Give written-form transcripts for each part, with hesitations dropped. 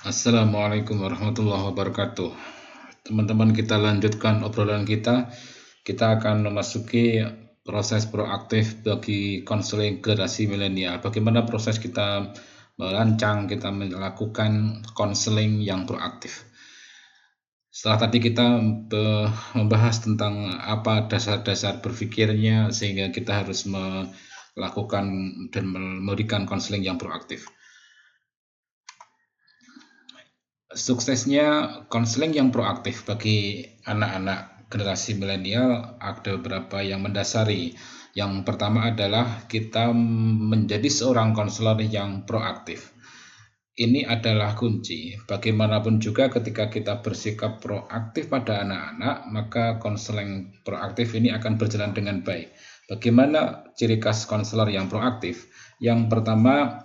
Assalamualaikum warahmatullahi wabarakatuh. Teman-teman, kita lanjutkan obrolan kita. Kita akan memasuki proses proaktif bagi konseling generasi milenial. Bagaimana proses kita merancang, kita melakukan konseling yang proaktif. Setelah tadi kita membahas tentang apa dasar-dasar berpikirnya sehingga kita harus melakukan dan memberikan konseling yang proaktif. Suksesnya konseling yang proaktif bagi anak-anak generasi milenial ada beberapa yang mendasari. Yang pertama adalah kita menjadi seorang konselor yang proaktif. Ini adalah kunci. Bagaimanapun juga ketika kita bersikap proaktif pada anak-anak, maka konseling proaktif ini akan berjalan dengan baik. Bagaimana ciri khas konselor yang proaktif? Yang pertama,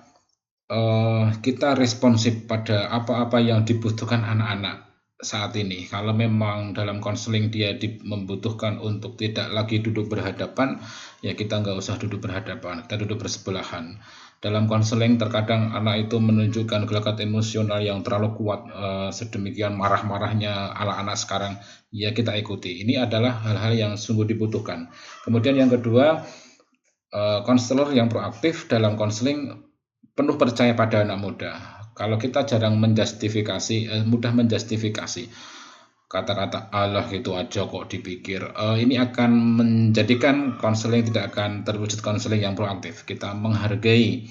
kita responsif pada apa-apa yang dibutuhkan anak-anak saat ini. Kalau memang dalam konseling dia membutuhkan untuk tidak lagi duduk berhadapan, ya kita nggak usah duduk berhadapan, kita duduk bersebelahan. Dalam konseling terkadang anak itu menunjukkan gelagat emosional yang terlalu kuat, sedemikian marah-marahnya ala anak sekarang, ya kita ikuti. Ini adalah hal-hal yang sungguh dibutuhkan. Kemudian yang kedua, konselor yang proaktif dalam konseling penuh percaya pada anak muda. Kalau kita jarang menjustifikasi, mudah menjustifikasi kata-kata Allah gitu aja kok dipikir, ini akan menjadikan konseling tidak akan terwujud konseling yang proaktif. Kita menghargai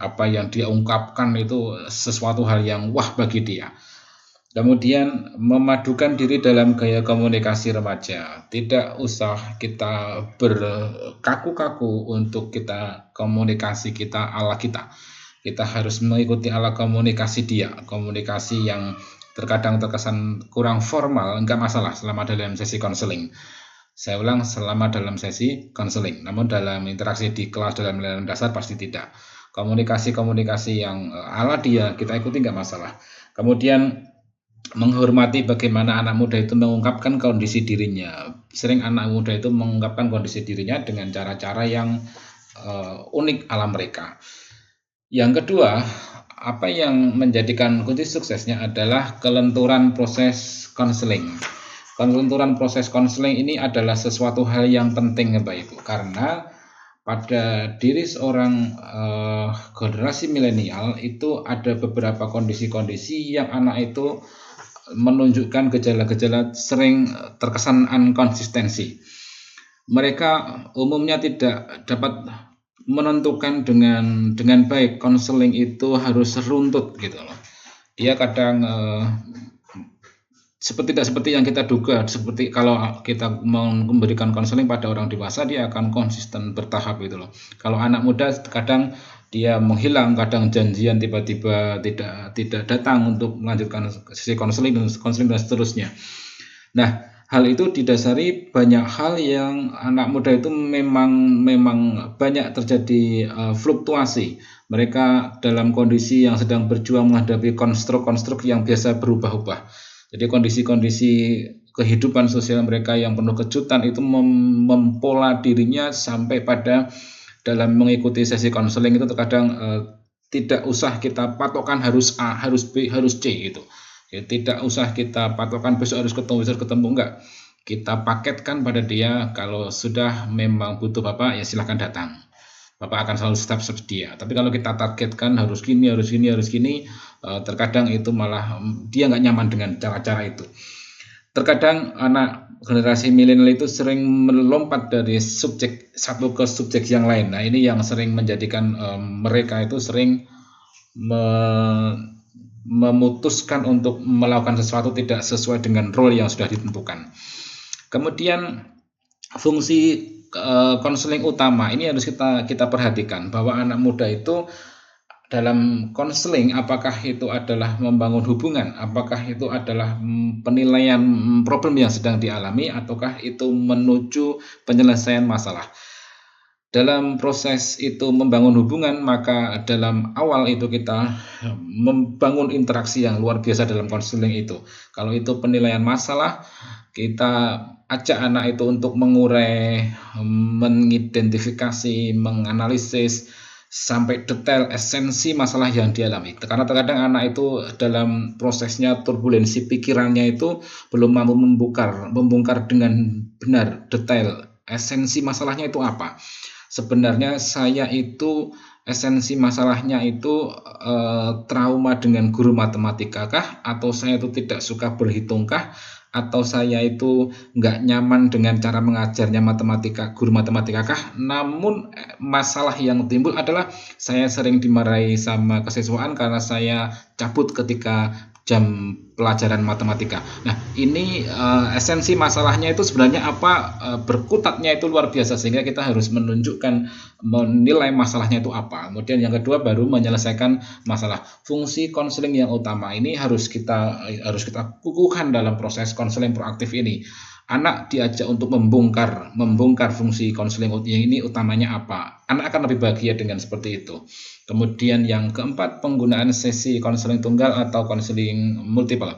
apa yang dia ungkapkan itu sesuatu hal yang wah bagi dia. Kemudian memadukan diri dalam gaya komunikasi remaja. Tidak usah kita berkaku-kaku untuk kita komunikasi kita ala kita. Kita harus mengikuti ala komunikasi dia, komunikasi yang terkadang terkesan kurang formal, enggak masalah selama dalam sesi konseling. Saya ulang, selama dalam sesi konseling, namun dalam interaksi di kelas dalam nilai dasar pasti tidak. Komunikasi-komunikasi yang ala dia kita ikuti enggak masalah. Kemudian menghormati bagaimana anak muda itu mengungkapkan kondisi dirinya. Sering anak muda itu mengungkapkan kondisi dirinya dengan cara-cara yang unik ala mereka. Yang kedua, apa yang menjadikan kunci suksesnya adalah kelenturan proses konseling. Kelenturan proses konseling ini adalah sesuatu hal yang penting Bapak Ibu, karena pada diri seorang generasi milenial itu ada beberapa kondisi-kondisi yang anak itu menunjukkan gejala-gejala sering terkesan inkonsistensi. Mereka umumnya tidak dapat menentukan dengan baik konseling itu harus runtut gitu loh. Dia kadang tidak seperti yang kita duga. Seperti kalau kita memberikan konseling pada orang dewasa, dia akan konsisten bertahap gitu loh. Kalau anak muda kadang dia menghilang, kadang janjian tiba-tiba tidak datang untuk melanjutkan sesi konseling dan seterusnya. Nah, hal itu didasari banyak hal yang anak muda itu memang banyak terjadi fluktuasi. Mereka dalam kondisi yang sedang berjuang menghadapi konstruk-konstruk yang biasa berubah-ubah. Jadi kondisi-kondisi kehidupan sosial mereka yang penuh kejutan itu mempola dirinya sampai pada dalam mengikuti sesi konseling itu terkadang tidak usah kita patokan harus A, harus B, harus C gitu. Ya, tidak usah kita patokan besok harus ketemu, enggak. Kita paketkan pada dia, kalau sudah memang butuh Bapak ya silahkan datang. Bapak akan selalu tetap sedia. Tapi kalau kita targetkan harus gini, terkadang itu malah dia nggak nyaman dengan cara-cara itu. Terkadang anak generasi milenial itu sering melompat dari subjek satu ke subjek yang lain. Nah, ini yang sering menjadikan mereka itu sering memutuskan untuk melakukan sesuatu tidak sesuai dengan role yang sudah ditentukan. Kemudian fungsi konseling utama ini harus kita perhatikan, bahwa anak muda itu dalam konseling apakah itu adalah membangun hubungan, apakah itu adalah penilaian problem yang sedang dialami, ataukah itu menuju penyelesaian masalah. Dalam proses itu membangun hubungan, maka dalam awal itu kita membangun interaksi yang luar biasa dalam konseling itu. Kalau itu penilaian masalah, kita ajak anak itu untuk mengurai, mengidentifikasi, menganalisis sampai detail esensi masalah yang dialami. Karena terkadang anak itu dalam prosesnya turbulensi pikirannya itu belum mampu membongkar dengan benar detail esensi masalahnya itu apa. Sebenarnya saya itu esensi masalahnya itu trauma dengan guru matematika kah, atau saya itu tidak suka berhitung kah, atau saya itu nggak nyaman dengan cara mengajarnya guru matematika kah. Namun masalah yang timbul adalah saya sering dimarahi sama kesiswaan karena saya cabut ketika jam pelajaran matematika. Nah, ini esensi masalahnya itu sebenarnya apa, berkutatnya itu luar biasa, sehingga kita harus menilai masalahnya itu apa. Kemudian yang kedua baru menyelesaikan masalah. Fungsi konseling yang utama ini harus kita kukuhkan dalam proses konseling proaktif ini. Anak diajak untuk membongkar fungsi konseling ini utamanya apa. Anak akan lebih bahagia dengan seperti itu. Kemudian yang keempat, penggunaan sesi konseling tunggal atau konseling multiple.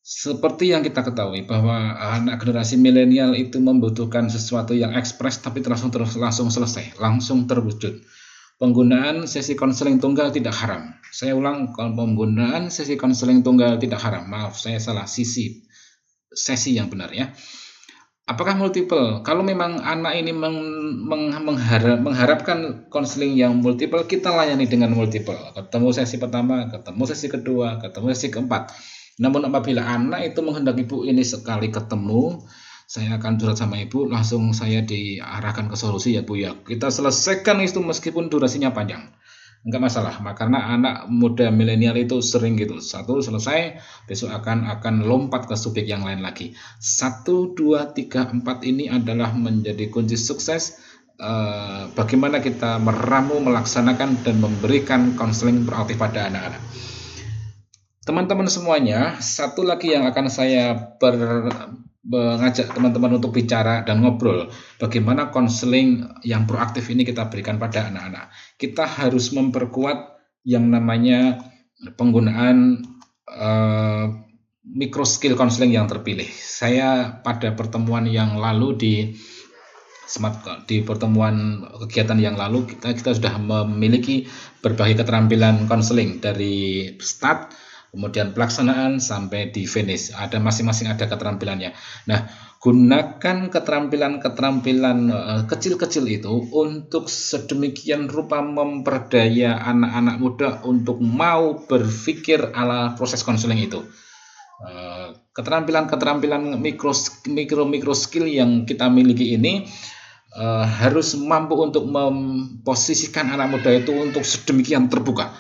Seperti yang kita ketahui bahwa anak generasi milenial itu membutuhkan sesuatu yang ekspres tapi langsung selesai, langsung terwujud. Penggunaan sesi konseling tunggal tidak haram. Saya ulang, penggunaan sesi konseling tunggal tidak haram. Maaf, saya salah sesi yang benar ya. Apakah multiple? Kalau memang anak ini mengharapkan konseling yang multiple, kita layani dengan multiple. Ketemu sesi pertama, ketemu sesi kedua, ketemu sesi keempat. Namun apabila anak itu menghendaki Bu ini sekali ketemu, saya akan curhat sama Ibu, langsung saya diarahkan ke solusi ya Bu ya. Kita selesaikan itu meskipun durasinya panjang. Enggak masalah, karena anak muda milenial itu sering gitu, satu selesai besok akan lompat ke subjek yang lain lagi. 1, 2, 3, 4 ini adalah menjadi kunci sukses bagaimana kita meramu, melaksanakan dan memberikan konseling proaktif pada anak-anak. Teman-teman semuanya, satu lagi yang akan saya mengajak teman-teman untuk bicara dan ngobrol, bagaimana konseling yang proaktif ini kita berikan pada anak-anak. Kita harus memperkuat yang namanya penggunaan micro skill konseling yang terpilih. Saya pada pertemuan yang lalu di pertemuan kegiatan yang lalu kita sudah memiliki berbagai keterampilan konseling dari start, kemudian pelaksanaan sampai di finish. Ada masing-masing ada keterampilannya. Nah, gunakan keterampilan kecil-kecil itu untuk sedemikian rupa memperdaya anak-anak muda untuk mau berpikir ala proses konseling itu. Keterampilan mikro skill yang kita miliki ini harus mampu untuk memposisikan anak muda itu untuk sedemikian terbuka.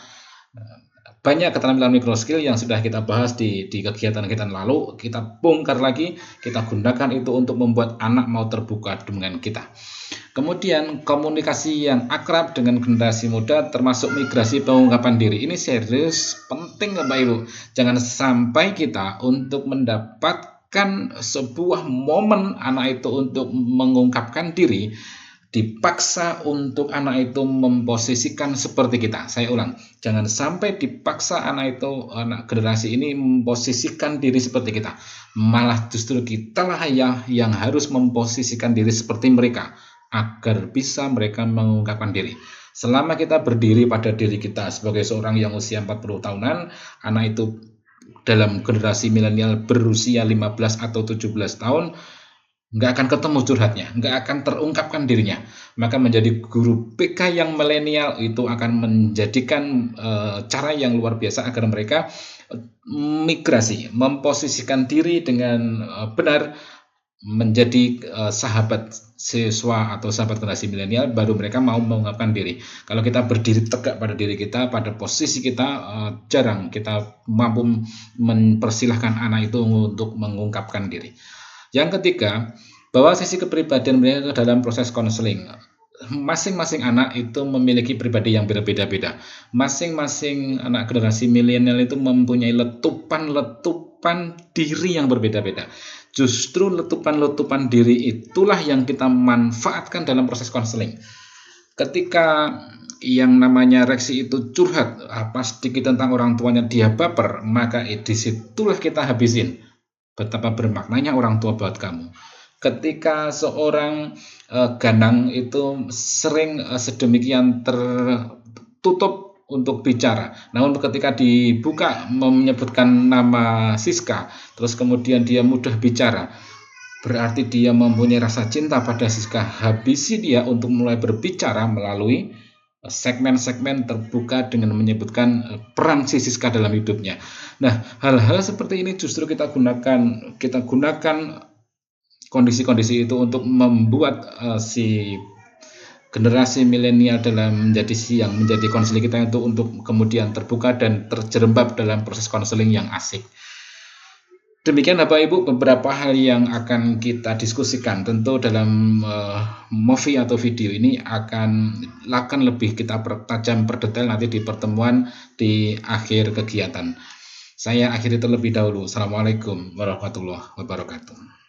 Banyak keterampilan mikro skill yang sudah kita bahas di kegiatan-kegiatan lalu, kita bongkar lagi, kita gunakan itu untuk membuat anak mau terbuka dengan kita. Kemudian komunikasi yang akrab dengan generasi muda termasuk migrasi pengungkapan diri. Ini serius penting Bapak Ibu. Jangan sampai kita untuk mendapatkan sebuah momen anak itu untuk mengungkapkan diri, dipaksa untuk anak itu memposisikan seperti kita. Saya ulang, jangan sampai dipaksa anak generasi ini memposisikan diri seperti kita. Malah justru kitalah yang harus memposisikan diri seperti mereka agar bisa mereka mengungkapkan diri. Selama kita berdiri pada diri kita sebagai seorang yang usia 40 tahunan, anak itu dalam generasi milenial berusia 15 atau 17 tahun, nggak akan ketemu curhatnya, nggak akan terungkapkan dirinya. Maka menjadi guru PK yang milenial itu akan menjadikan cara yang luar biasa agar mereka migrasi, memposisikan diri dengan benar menjadi sahabat siswa atau sahabat generasi milenial, baru mereka mau mengungkapkan diri. Kalau kita berdiri tegak pada diri kita, pada posisi kita, jarang kita mampu mempersilahkan anak itu untuk mengungkapkan diri. Yang ketiga, bahwa sisi kepribadian mereka dalam proses konseling. Masing-masing anak itu memiliki pribadi yang berbeda-beda. Masing-masing anak generasi milenial itu mempunyai letupan diri yang berbeda-beda. Justru letupan diri itulah yang kita manfaatkan dalam proses konseling. Ketika yang namanya reaksi itu curhat, sedikit tentang orang tuanya dia baper, maka disitulah kita habisin. Betapa bermaknanya orang tua buat kamu. ketika seorang Ganang itu sering sedemikian tertutup untuk bicara. Namun ketika dibuka menyebutkan nama Siska, terus kemudian dia mudah bicara, berarti dia mempunyai rasa cinta pada Siska. Habisi dia untuk mulai berbicara melalui segmen-segmen terbuka dengan menyebutkan peran si Siska dalam hidupnya. Nah, hal-hal seperti ini justru kita gunakan kondisi-kondisi itu untuk membuat si generasi milenial dalam menjadi konseling kita itu untuk kemudian terbuka dan terjerembab dalam proses konseling yang asik. Demikian Bapak Ibu beberapa hal yang akan kita diskusikan. Tentu dalam movie atau video ini akan lebih kita pertajam perdetail nanti di pertemuan di akhir kegiatan. Saya akhiri terlebih dahulu. Assalamualaikum warahmatullahi wabarakatuh.